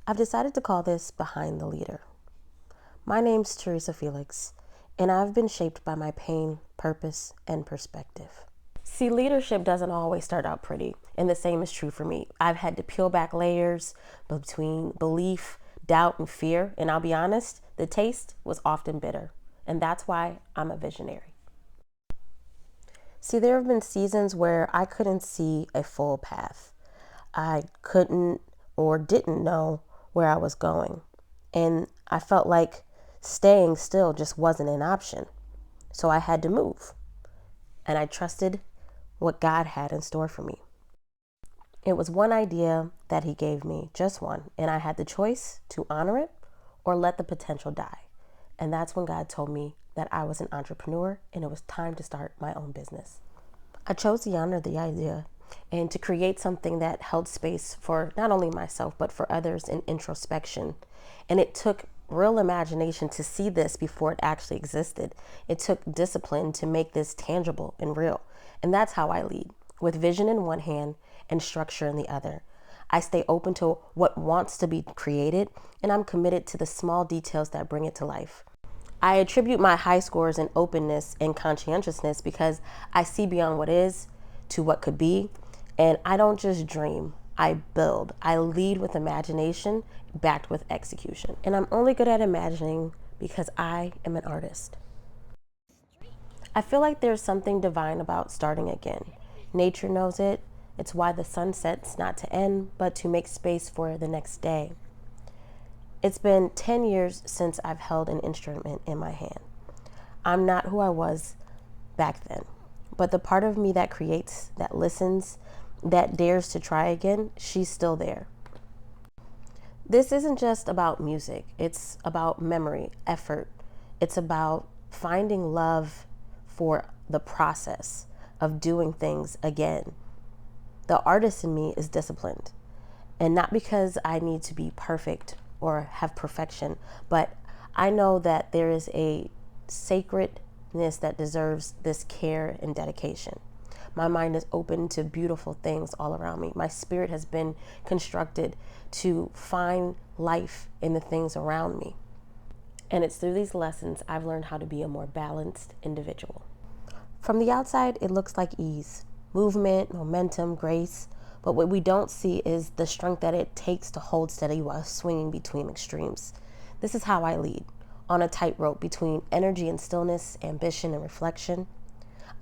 I've decided to call this Behind the Leader. My name's Theresa Felix, and I've been shaped by my pain, purpose, and perspective. See, leadership doesn't always start out pretty, and the same is true for me. I've had to peel back layers between belief, doubt, and fear, and I'll be honest, the taste was often bitter, and that's why I'm a visionary. See, there have been seasons where I couldn't see a full path. I couldn't or didn't know where I was going, and I felt like staying still just wasn't an option. So I had to move, and I trusted what God had in store for me. It was one idea that He gave me, just one, and I had the choice to honor it or let the potential die. And that's when God told me that I was an entrepreneur and it was time to start my own business. I chose to honor the idea and to create something that held space for not only myself, but for others in introspection. And it took real imagination to see this before it actually existed. It took discipline to make this tangible and real. And that's how I lead, with vision in one hand and structure in the other. I stay open to what wants to be created, and I'm committed to the small details that bring it to life. I attribute my high scores in openness and conscientiousness because I see beyond what is to what could be, and I don't just dream, I build. I lead with imagination backed with execution. And I'm only good at imagining because I am an artist. I feel like there's something divine about starting again. Nature knows it. It's why the sun sets not to end, but to make space for the next day. It's been 10 years since I've held an instrument in my hand. I'm not who I was back then, but the part of me that creates, that listens, that dares to try again, she's still there. This isn't just about music. It's about memory, effort. It's about finding love for the process of doing things again. The artist in me is disciplined, and not because I need to be perfect or have perfection, but I know that there is a sacredness that deserves this care and dedication. My mind is open to beautiful things all around me. My spirit has been constructed to find life in the things around me. And it's through these lessons I've learned how to be a more balanced individual. From the outside, it looks like ease, movement, momentum, grace. But what we don't see is the strength that it takes to hold steady while swinging between extremes. This is how I lead, on a tightrope between energy and stillness, ambition and reflection.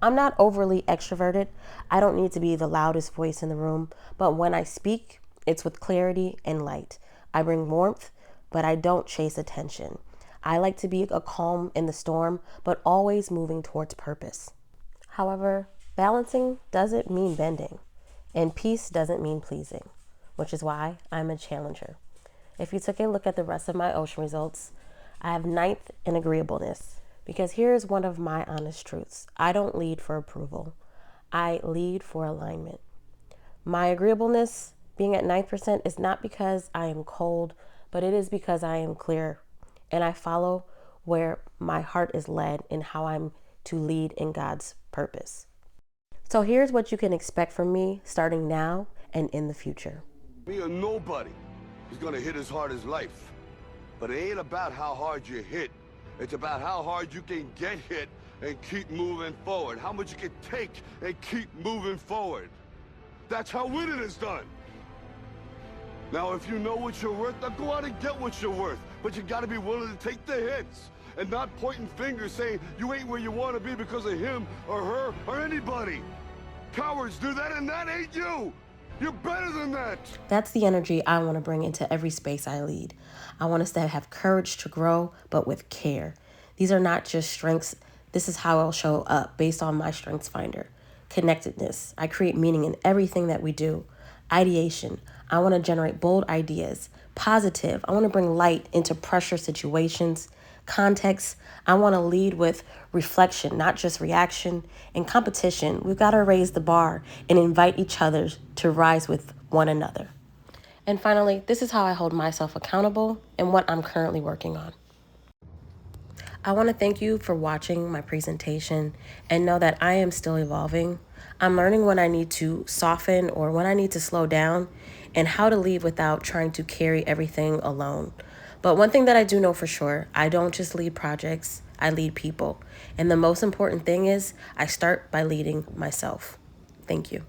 I'm not overly extroverted. I don't need to be the loudest voice in the room, but when I speak, it's with clarity and light. I bring warmth, but I don't chase attention. I like to be a calm in the storm, but always moving towards purpose. However, balancing doesn't mean bending, and peace doesn't mean pleasing, which is why I'm a challenger. If you took a look at the rest of my ocean results, I have ninth in agreeableness, because here's one of my honest truths. I don't lead for approval. I lead for alignment. My agreeableness being at 9% is not because I am cold, but it is because I am clear, and I follow where my heart is led in how I'm to lead in God's purpose. So here's what you can expect from me starting now and in the future. Me or nobody is gonna hit as hard as life. But it ain't about how hard you hit. It's about how hard you can get hit and keep moving forward. How much you can take and keep moving forward. That's how winning is done. Now, if you know what you're worth, now go out and get what you're worth. But you gotta be willing to take the hits and not pointing fingers saying you ain't where you wanna be because of him or her or anybody. Cowards do that, and that ain't you. You're better than that. That's the energy I want to bring into every space I lead. I want us to have courage to grow, but with care. These are not just strengths. This is how I'll show up based on my strengths finder. Connectedness. I create meaning in everything that we do. Ideation. I want to generate bold ideas. Positive. I want to bring light into pressure situations. Context. I want to lead with reflection, not just reaction. In competition, we've got to raise the bar and invite each other to rise with one another. And finally, this is how I hold myself accountable and what I'm currently working on. I want to thank you for watching my presentation and know that I am still evolving. I'm learning when I need to soften or when I need to slow down. and how to lead without trying to carry everything alone. But one thing that I do know for sure, I don't just lead projects, I lead people. And the most important thing is I start by leading myself. Thank you.